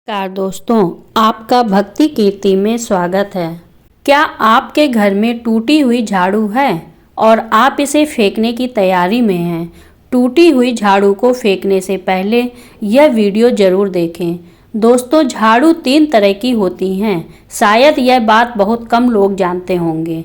नमस्कार दोस्तों, आपका भक्ति कीर्ति में स्वागत है। क्या आपके घर में टूटी हुई झाड़ू है और आप इसे फेंकने की तैयारी में हैं? टूटी हुई झाड़ू को फेंकने से पहले यह वीडियो जरूर देखें। दोस्तों, झाड़ू 3 तरह की होती हैं। शायद यह बात बहुत कम लोग जानते होंगे।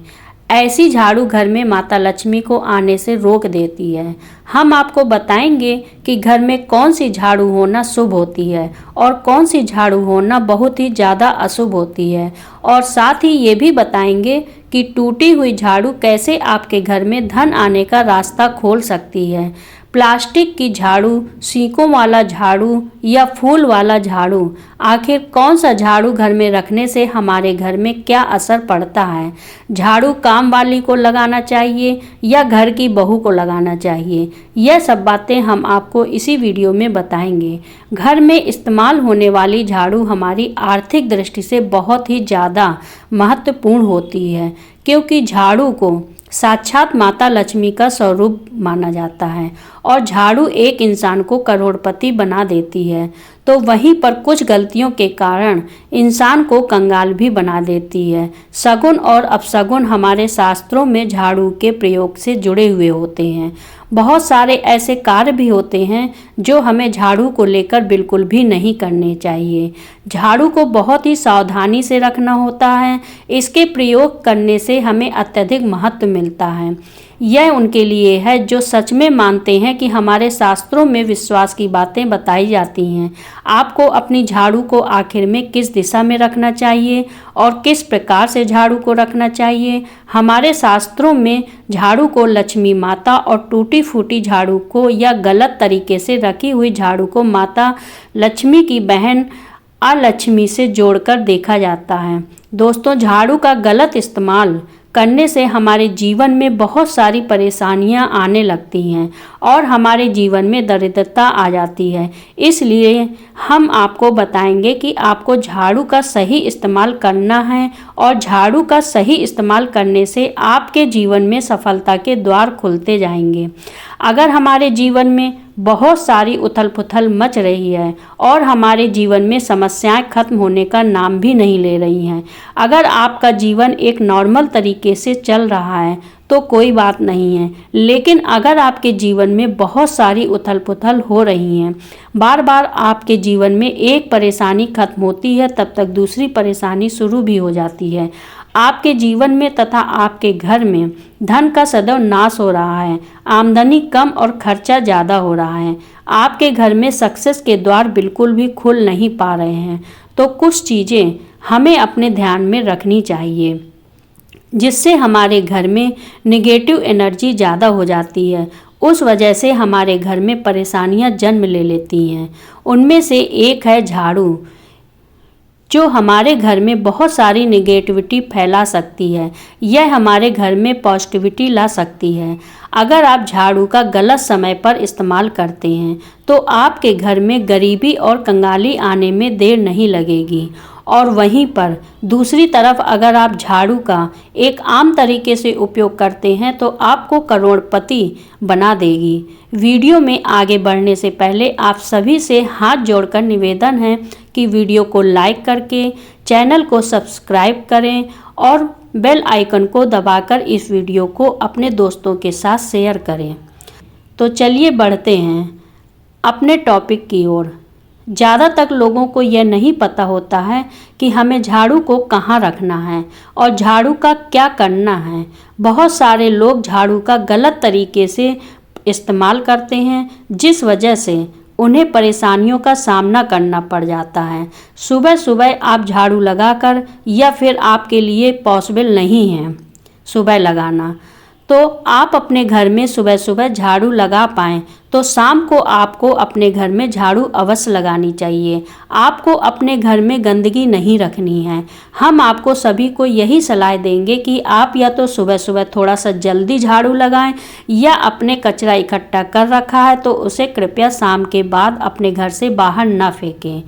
ऐसी झाड़ू घर में माता लक्ष्मी को आने से रोक देती है। हम आपको बताएंगे कि घर में कौन सी झाड़ू होना शुभ होती है और कौन सी झाड़ू होना बहुत ही ज़्यादा अशुभ होती है, और साथ ही ये भी बताएंगे कि टूटी हुई झाड़ू कैसे आपके घर में धन आने का रास्ता खोल सकती है। प्लास्टिक की झाड़ू, सीकों वाला झाड़ू या फूल वाला झाड़ू, आखिर कौन सा झाड़ू घर में रखने से हमारे घर में क्या असर पड़ता है? झाड़ू काम वाली को लगाना चाहिए या घर की बहू को लगाना चाहिए? यह सब बातें हम आपको इसी वीडियो में बताएंगे। घर में इस्तेमाल होने वाली झाड़ू हमारी आर्थिक दृष्टि से बहुत ही ज़्यादा महत्वपूर्ण होती है, क्योंकि झाड़ू को साक्षात माता लक्ष्मी का स्वरूप माना जाता है और झाड़ू एक इंसान को करोड़पति बना देती है, तो वहीं पर कुछ गलतियों के कारण इंसान को कंगाल भी बना देती है। सगुन और अपशगुन हमारे शास्त्रों में झाड़ू के प्रयोग से जुड़े हुए होते हैं। बहुत सारे ऐसे कार्य भी होते हैं जो हमें झाड़ू को लेकर बिल्कुल भी नहीं करने चाहिए। झाड़ू को बहुत ही सावधानी से रखना होता है। इसके प्रयोग करने से हमें अत्यधिक महत्व मिलता है। यह उनके लिए है जो सच में मानते हैं कि हमारे शास्त्रों में विश्वास की बातें बताई जाती हैं। आपको अपनी झाड़ू को आखिर में किस दिशा में रखना चाहिए और किस प्रकार से झाड़ू को रखना चाहिए? हमारे शास्त्रों में झाड़ू को लक्ष्मी माता और टूटी फूटी झाड़ू को या गलत तरीके से रखी हुई झाड़ू को माता लक्ष्मी की बहन अलक्ष्मी से जोड़कर देखा जाता है। दोस्तों, झाड़ू का गलत इस्तेमाल करने से हमारे जीवन में बहुत सारी परेशानियां आने लगती हैं और हमारे जीवन में दरिद्रता आ जाती है। इसलिए हम आपको बताएंगे कि आपको झाड़ू का सही इस्तेमाल करना है, और झाड़ू का सही इस्तेमाल करने से आपके जीवन में सफलता के द्वार खुलते जाएंगे। अगर हमारे जीवन में बहुत सारी उथल पुथल मच रही है और हमारे जीवन में समस्याएं खत्म होने का नाम भी नहीं ले रही हैं, अगर आपका जीवन एक नॉर्मल तरीके से चल रहा है तो कोई बात नहीं है, लेकिन अगर आपके जीवन में बहुत सारी उथल पुथल हो रही हैं, बार बार आपके जीवन में एक परेशानी खत्म होती है तब तक दूसरी परेशानी शुरू भी हो जाती है, आपके जीवन में तथा आपके घर में धन का सदैव नाश हो रहा है, आमदनी कम और खर्चा ज़्यादा हो रहा है, आपके घर में सक्सेस के द्वार बिल्कुल भी खुल नहीं पा रहे हैं, तो कुछ चीज़ें हमें अपने ध्यान में रखनी चाहिए जिससे हमारे घर में नेगेटिव एनर्जी ज़्यादा हो जाती है। उस वजह से हमारे घर में परेशानियां जन्म ले लेती हैं। उनमें से एक है झाड़ू, जो हमारे घर में बहुत सारी नेगेटिविटी फैला सकती है। यह हमारे घर में पॉजिटिविटी ला सकती है। अगर आप झाड़ू का गलत समय पर इस्तेमाल करते हैं तो आपके घर में गरीबी और कंगाली आने में देर नहीं लगेगी, और वहीं पर दूसरी तरफ अगर आप झाड़ू का एक आम तरीके से उपयोग करते हैं तो आपको करोड़पति बना देगी। वीडियो में आगे बढ़ने से पहले आप सभी से हाथ जोड़कर निवेदन है कि वीडियो को लाइक करके चैनल को सब्सक्राइब करें और बेल आइकन को दबाकर इस वीडियो को अपने दोस्तों के साथ शेयर करें। तो चलिए बढ़ते हैं अपने टॉपिक की ओर। ज़्यादातर लोगों को यह नहीं पता होता है कि हमें झाड़ू को कहाँ रखना है और झाड़ू का क्या करना है। बहुत सारे लोग झाड़ू का गलत तरीके से इस्तेमाल करते हैं, जिस वजह से उन्हें परेशानियों का सामना करना पड़ जाता है। सुबह सुबह आप झाड़ू लगाकर, या फिर आपके लिए पॉसिबल नहीं है सुबह लगाना, तो आप अपने घर में सुबह सुबह झाड़ू लगा पाएँ तो शाम को आपको अपने घर में झाड़ू अवश्य लगानी चाहिए। आपको अपने घर में गंदगी नहीं रखनी है। हम आपको सभी को यही सलाह देंगे कि आप या तो सुबह सुबह थोड़ा सा जल्दी झाड़ू लगाएं, या अपने कचरा इकट्ठा कर रखा है तो उसे कृपया शाम के बाद अपने घर से बाहर ना फेंकें।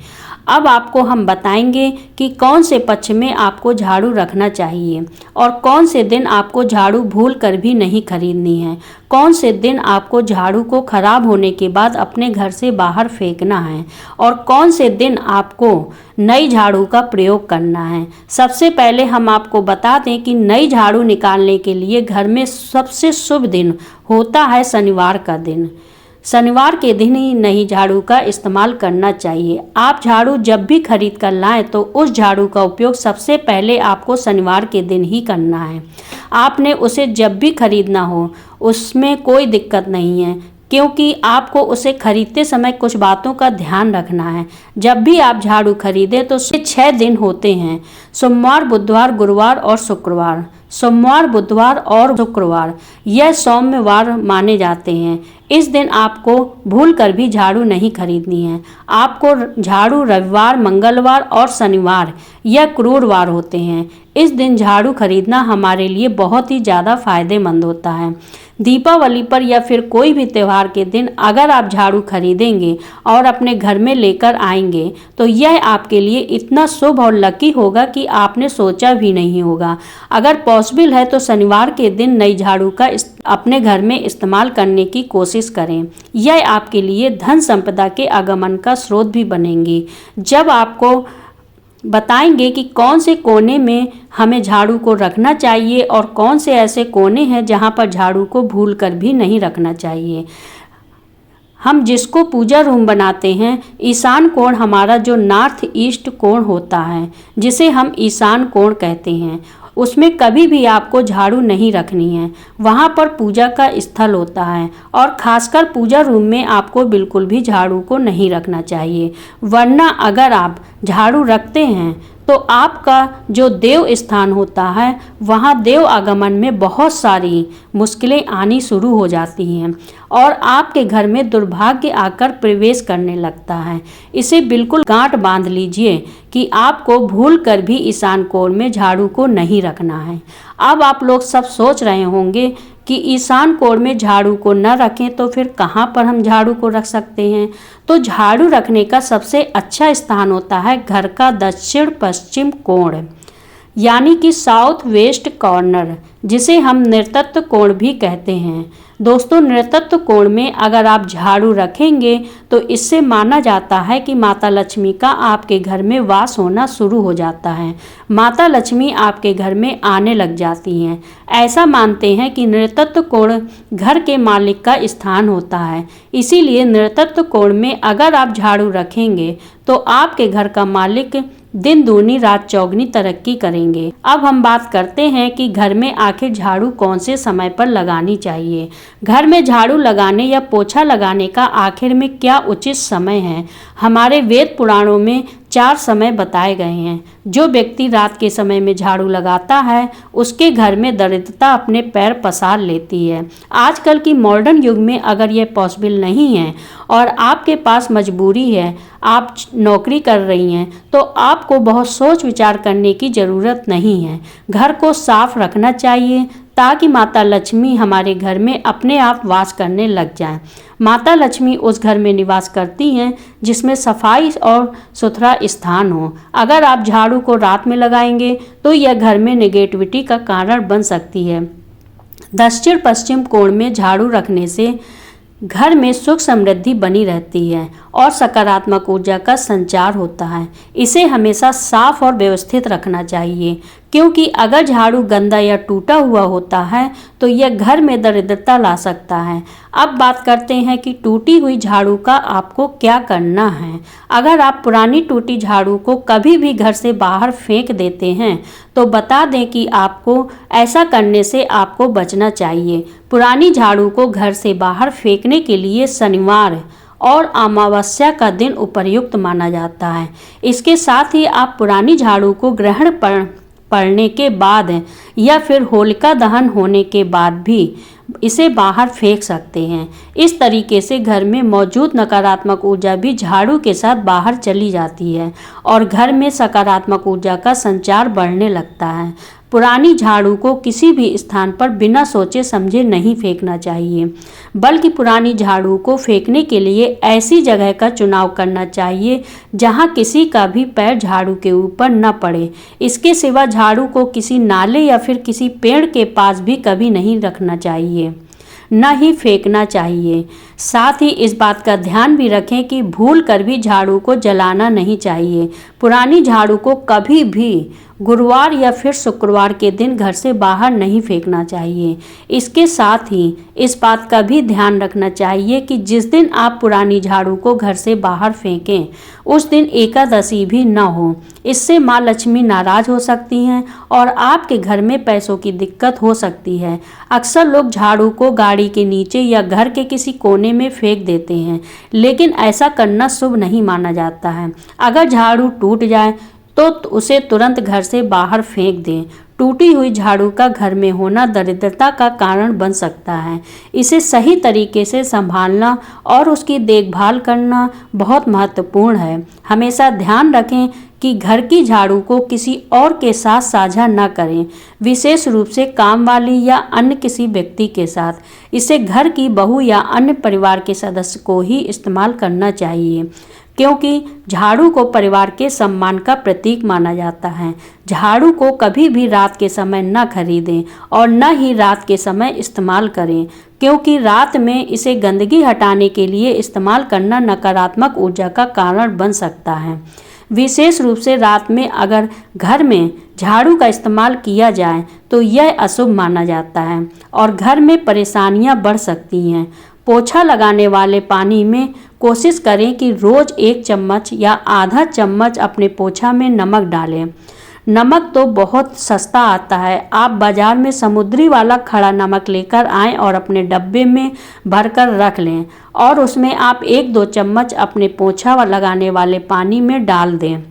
अब आपको हम बताएंगे कि कौन से पक्ष में आपको झाड़ू रखना चाहिए और कौन से दिन आपको झाड़ू भूल कर भी नहीं खरीदनी है, कौन से दिन आपको झाड़ू को खराब होने के बाद अपने घर से बाहर फेंकना है और कौन से दिन आपको नई झाड़ू का प्रयोग करना है। सबसे पहले हम आपको बता दें कि नई झाड़ू निकालने के लिए घर में सबसे शुभ दिन होता है शनिवार का दिन। शनिवार के दिन ही नई झाड़ू का इस्तेमाल करना चाहिए। आप झाड़ू जब भी खरीद कर लाएं तो उस झाड़ू का उपयोग सबसे पहले आपको शनिवार के दिन ही करना है। आपने उसे जब भी खरीदना हो उसमें कोई दिक्कत नहीं है, क्योंकि आपको उसे खरीदते समय कुछ बातों का ध्यान रखना है। जब भी आप झाड़ू खरीदें तो 6 दिन होते हैं, सोमवार, बुधवार, गुरुवार और शुक्रवार। सोमवार, बुधवार और शुक्रवार यह सौम्यवार माने जाते हैं। इस दिन आपको भूल कर भी झाड़ू नहीं खरीदनी है। आपको झाड़ू रविवार, मंगलवार और शनिवार यह क्रूरवार होते हैं। इस दिन झाड़ू खरीदना हमारे लिए बहुत ही ज़्यादा फायदेमंद होता है। दीपावली पर या फिर कोई भी त्यौहार के दिन अगर आप झाड़ू खरीदेंगे और अपने घर में लेकर आएंगे तो यह आपके लिए इतना शुभ और लकी होगा कि आपने सोचा भी नहीं होगा। अगर पॉसिबल है तो शनिवार के दिन नई झाड़ू का अपने घर में इस्तेमाल करने की कोशिश करें। यह आपके लिए धन संपदा के आगमन का स्रोत भी बनेंगी। जब आपको बताएंगे कि कौन से कोने में हमें झाड़ू को रखना चाहिए और कौन से ऐसे कोने हैं जहां पर झाड़ू को भूल कर भी नहीं रखना चाहिए। हम जिसको पूजा रूम बनाते हैं, ईशान कोण हमारा जो नॉर्थ ईस्ट कोण होता है, जिसे हम ईशान कोण कहते हैं, उसमें कभी भी आपको झाड़ू नहीं रखनी है। वहाँ पर पूजा का स्थल होता है और ख़ासकर पूजा रूम में आपको बिल्कुल भी झाड़ू को नहीं रखना चाहिए। वरना अगर आप झाड़ू रखते हैं तो आपका जो देव स्थान होता है वहाँ देव आगमन में बहुत सारी मुश्किलें आनी शुरू हो जाती हैं और आपके घर में दुर्भाग्य आकर प्रवेश करने लगता है। इसे बिल्कुल गांठ बांध लीजिए कि आपको भूल कर भी ईशान कोण में झाड़ू को नहीं रखना है। अब आप लोग सब सोच रहे होंगे कि ईशान कोण में झाड़ू को न रखें तो फिर कहाँ पर हम झाड़ू को रख सकते हैं। तो झाड़ू रखने का सबसे अच्छा स्थान होता है घर का दक्षिण पश्चिम कोण, यानी कि साउथ वेस्ट कॉर्नर, जिसे हम नृतत्व कोण भी कहते हैं। दोस्तों, नृतत्व कोण में अगर आप झाड़ू रखेंगे तो इससे माना जाता है कि माता लक्ष्मी का आपके घर में वास होना शुरू हो जाता है। माता लक्ष्मी आपके घर में आने लग जाती हैं। ऐसा मानते हैं कि नृतत्व कोण घर के मालिक का स्थान होता है। इसीलिए नृतत्व कोण में अगर आप झाड़ू रखेंगे तो आपके घर का मालिक दिन दूनी रात चौगनी तरक्की करेंगे। अब हम बात करते हैं कि घर में आखिर झाड़ू कौन से समय पर लगानी चाहिए। घर में झाड़ू लगाने या पोछा लगाने का आखिर में क्या उचित समय है। हमारे वेद पुराणों में 4 समय बताए गए हैं। जो व्यक्ति रात के समय में झाड़ू लगाता है उसके घर में दरिद्रता अपने पैर पसार लेती है। आजकल की मॉडर्न युग में अगर यह पॉसिबल नहीं है और आपके पास मजबूरी है, आप नौकरी कर रही हैं, तो आपको बहुत सोच विचार करने की ज़रूरत नहीं है। घर को साफ रखना चाहिए ताकि माता लक्ष्मी हमारे घर में अपने आप वास करने लग जाएं। माता लक्ष्मी उस घर में निवास करती हैं जिसमें सफाई और सुथरा स्थान हो। अगर आप झाड़ू को रात में लगाएंगे तो यह घर में नेगेटिविटी का कारण बन सकती है। दक्षिण पश्चिम कोण में झाड़ू रखने से घर में सुख समृद्धि बनी रहती है और सकारात्मक ऊर्जा का संचार होता है। इसे हमेशा साफ और व्यवस्थित रखना चाहिए, क्योंकि अगर झाड़ू गंदा या टूटा हुआ होता है तो यह घर में दरिद्रता ला सकता है। अब बात करते हैं कि टूटी हुई झाड़ू का आपको क्या करना है। अगर आप पुरानी टूटी झाड़ू को कभी भी घर से बाहर फेंक देते हैं तो बता दें कि आपको ऐसा करने से आपको बचना चाहिए। पुरानी झाड़ू को घर से बाहर फेंकने के लिए शनिवार और अमावस्या का दिन उपयुक्त माना जाता है। इसके साथ ही आप पुरानी झाड़ू को ग्रहण पड़ने के बाद या फिर होलिका दहन होने के बाद भी इसे बाहर फेंक सकते हैं। इस तरीके से घर में मौजूद नकारात्मक ऊर्जा भी झाड़ू के साथ बाहर चली जाती है और घर में सकारात्मक ऊर्जा का संचार बढ़ने लगता है। पुरानी झाड़ू को किसी भी स्थान पर बिना सोचे समझे नहीं फेंकना चाहिए, बल्कि पुरानी झाड़ू को फेंकने के लिए ऐसी जगह का चुनाव करना चाहिए जहां किसी का भी पैर झाड़ू के ऊपर न पड़े। इसके सिवा झाड़ू को किसी नाले या फिर किसी पेड़ के पास भी कभी नहीं रखना चाहिए, न ही फेंकना चाहिए। साथ ही इस बात का ध्यान भी रखें कि भूल कर भी झाड़ू को जलाना नहीं चाहिए। पुरानी झाड़ू को कभी भी गुरुवार या फिर शुक्रवार के दिन घर से बाहर नहीं फेंकना चाहिए। इसके साथ ही इस बात का भी ध्यान रखना चाहिए कि जिस दिन आप पुरानी झाड़ू को घर से बाहर फेंकें उस दिन एकादशी भी न हो। इससे माँ लक्ष्मी नाराज हो सकती हैं और आपके घर में पैसों की दिक्कत हो सकती है। अक्सर लोग झाड़ू को गाड़ी के नीचे या घर के किसी कोने में फेंक देते हैं, लेकिन ऐसा करना शुभ नहीं माना जाता है। अगर झाड़ू टूट जाए तो उसे तुरंत घर से बाहर फेंक दें। टूटी हुई झाड़ू का घर में होना दरिद्रता का कारण बन सकता है। इसे सही तरीके से संभालना और उसकी देखभाल करना बहुत महत्वपूर्ण है। हमेशा ध्यान रखें कि घर की झाड़ू को किसी और के साथ साझा न करें, विशेष रूप से काम वाली या अन्य किसी व्यक्ति के साथ। इसे घर की बहू या अन्य परिवार के सदस्य को ही इस्तेमाल करना चाहिए, क्योंकि झाड़ू को परिवार के सम्मान का प्रतीक माना जाता है। झाड़ू को कभी भी रात के समय न खरीदें और न ही रात के समय इस्तेमाल करें, क्योंकि रात में इसे गंदगी हटाने के लिए इस्तेमाल करना नकारात्मक ऊर्जा का कारण बन सकता है। विशेष रूप से रात में अगर घर में झाड़ू का इस्तेमाल किया जाए तो यह अशुभ माना जाता है और घर में परेशानियां बढ़ सकती हैं। पोछा लगाने वाले पानी में कोशिश करें कि रोज़ 1 चम्मच या आधा चम्मच अपने पोछा में नमक डालें। नमक तो बहुत सस्ता आता है। आप बाज़ार में समुद्री वाला खड़ा नमक लेकर आएँ और अपने डब्बे में भरकर रख लें और उसमें आप 1-2 चम्मच अपने पोछा लगाने वाले पानी में डाल दें।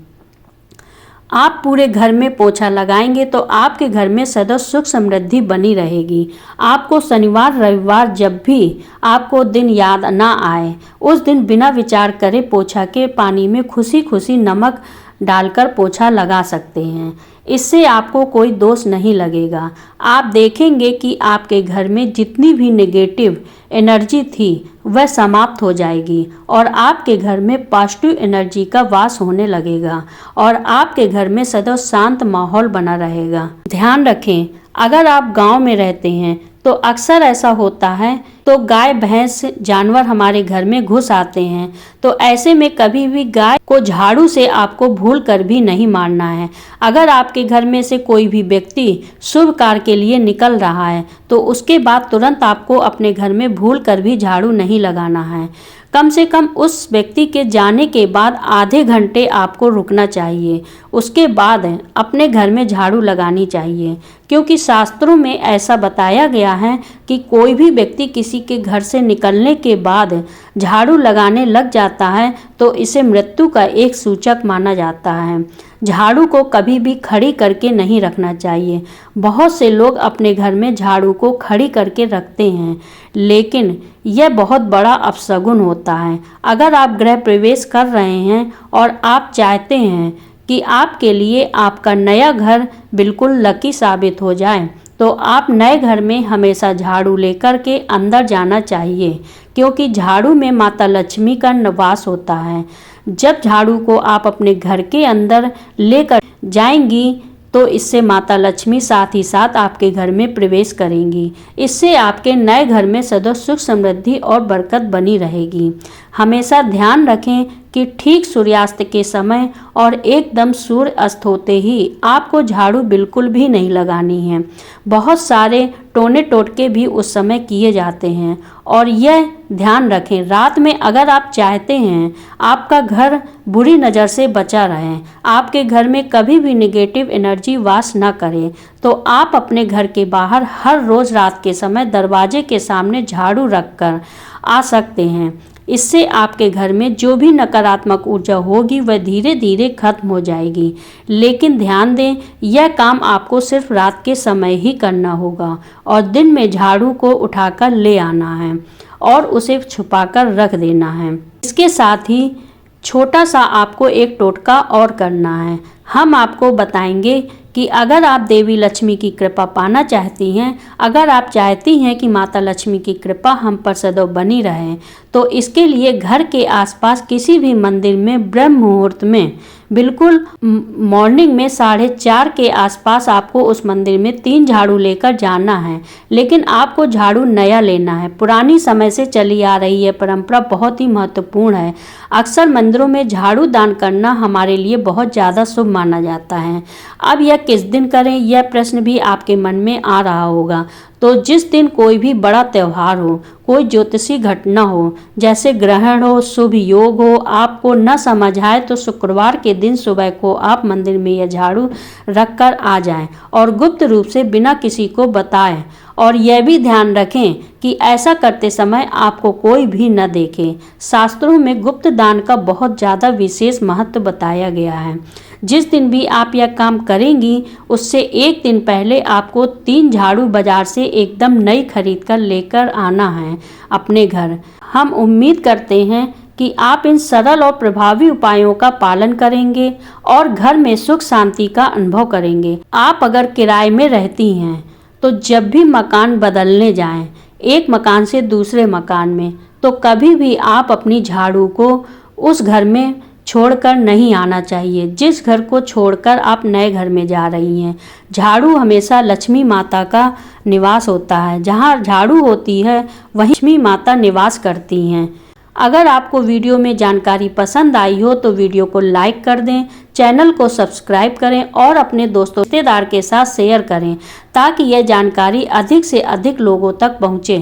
आप पूरे घर में पोछा लगाएंगे तो आपके घर में सदा सुख समृद्धि बनी रहेगी। आपको शनिवार रविवार जब भी आपको दिन याद ना आए उस दिन बिना विचार करे पोछा के पानी में खुशी खुशी नमक डालकर पोछा लगा सकते हैं। इससे आपको कोई दोष नहीं लगेगा। आप देखेंगे कि आपके घर में जितनी भी नेगेटिव एनर्जी थी वह समाप्त हो जाएगी और आपके घर में पॉजिटिव एनर्जी का वास होने लगेगा और आपके घर में सदा शांत माहौल बना रहेगा। ध्यान रखें, अगर आप गांव में रहते हैं तो अक्सर ऐसा होता है तो गाय भैंस जानवर हमारे घर में घुस आते हैं, तो ऐसे में कभी भी गाय को झाड़ू से आपको भूल कर भी नहीं मारना है। अगर आपके घर में से कोई भी व्यक्ति शुभ कार्य के लिए निकल रहा है तो उसके बाद तुरंत आपको अपने घर में भूल कर भी झाड़ू नहीं लगाना है। कम से कम उस व्यक्ति के जाने के बाद आधे घंटे आपको रुकना चाहिए, उसके बाद अपने घर में झाड़ू लगानी चाहिए, क्योंकि शास्त्रों में ऐसा बताया गया है कि कोई भी व्यक्ति किसी के घर से निकलने के बाद झाड़ू लगाने लग जाता है तो इसे मृत्यु का एक सूचक माना जाता है। झाड़ू को कभी भी खड़ी करके नहीं रखना चाहिए। बहुत से लोग अपने घर में झाड़ू को खड़ी करके रखते हैं, लेकिन यह बहुत बड़ा अपशगुन होता है। अगर आप गृह प्रवेश कर रहे हैं और आप चाहते हैं कि आपके लिए आपका नया घर बिल्कुल लकी साबित हो जाए तो आप नए घर में हमेशा झाड़ू लेकर के अंदर जाना चाहिए, क्योंकि झाड़ू में माता लक्ष्मी का निवास होता है। जब झाड़ू को आप अपने घर के अंदर लेकर जाएंगी तो इससे माता लक्ष्मी साथ ही साथ आपके घर में प्रवेश करेंगी। इससे आपके नए घर में सदा सुख समृद्धि और बरकत बनी रहेगी। हमेशा ध्यान रखें कि ठीक सूर्यास्त के समय और एकदम सूर्य अस्त होते ही आपको झाड़ू बिल्कुल भी नहीं लगानी है। बहुत सारे टोने टोटके भी उस समय किए जाते हैं और यह ध्यान रखें, रात में अगर आप चाहते हैं आपका घर बुरी नज़र से बचा रहे, आपके घर में कभी भी नेगेटिव एनर्जी वास न करे, तो आप अपने घर के बाहर हर रोज़ रात के समय दरवाजे के सामने झाड़ू रख कर आ सकते हैं। इससे आपके घर में जो भी नकारात्मक ऊर्जा होगी वह धीरे धीरे खत्म हो जाएगी। लेकिन ध्यान दें, यह काम आपको सिर्फ रात के समय ही करना होगा और दिन में झाड़ू को उठाकर ले आना है और उसे छुपाकर रख देना है। इसके साथ ही छोटा सा आपको एक टोटका और करना है। हम आपको बताएंगे कि अगर आप देवी लक्ष्मी की कृपा पाना चाहती हैं, अगर आप चाहती हैं कि माता लक्ष्मी की कृपा हम पर सदैव बनी रहे, तो इसके लिए घर के आसपास किसी भी मंदिर में ब्रह्म मुहूर्त में बिल्कुल मॉर्निंग में 4:30 के आसपास आपको उस मंदिर में 3 झाड़ू लेकर जाना है। लेकिन आपको झाड़ू नया लेना है। पुरानी समय से चली आ रही है परंपरा बहुत ही महत्वपूर्ण है। अक्सर मंदिरों में झाड़ू दान करना हमारे लिए बहुत ज़्यादा शुभ माना जाता है। अब यह किस दिन करें, यह प्रश्न भी आपके मन में आ रहा होगा। तो जिस दिन कोई भी बड़ा त्यौहार हो, कोई ज्योतिषी घटना हो, जैसे ग्रहण हो, शुभ योग हो, आपको न समझ आए तो शुक्रवार के दिन सुबह को आप मंदिर में यह झाड़ू रख कर आ जाएं और गुप्त रूप से बिना किसी को बताएं। और यह भी ध्यान रखें कि ऐसा करते समय आपको कोई भी न देखे। शास्त्रों में गुप्त दान का बहुत ज़्यादा विशेष महत्व बताया गया है। जिस दिन भी आप यह काम करेंगी उससे एक दिन पहले आपको 3 झाड़ू बाजार से एकदम नई खरीद कर लेकर आना है अपने घर। हम उम्मीद करते हैं कि आप इन सरल और प्रभावी उपायों का पालन करेंगे और घर में सुख शांति का अनुभव करेंगे। आप अगर किराए में रहती हैं तो जब भी मकान बदलने जाएं, एक मकान से दूसरे मकान में, तो कभी भी आप अपनी झाड़ू को उस घर में छोड़कर नहीं आना चाहिए जिस घर को छोड़कर आप नए घर में जा रही हैं। झाड़ू हमेशा लक्ष्मी माता का निवास होता है। जहाँ झाड़ू होती है वहीं लक्ष्मी माता निवास करती हैं। अगर आपको वीडियो में जानकारी पसंद आई हो तो वीडियो को लाइक कर दें, चैनल को सब्सक्राइब करें और अपने दोस्तों रिश्तेदार के साथ शेयर करें ताकि यह जानकारी अधिक से अधिक लोगों तक पहुँचे।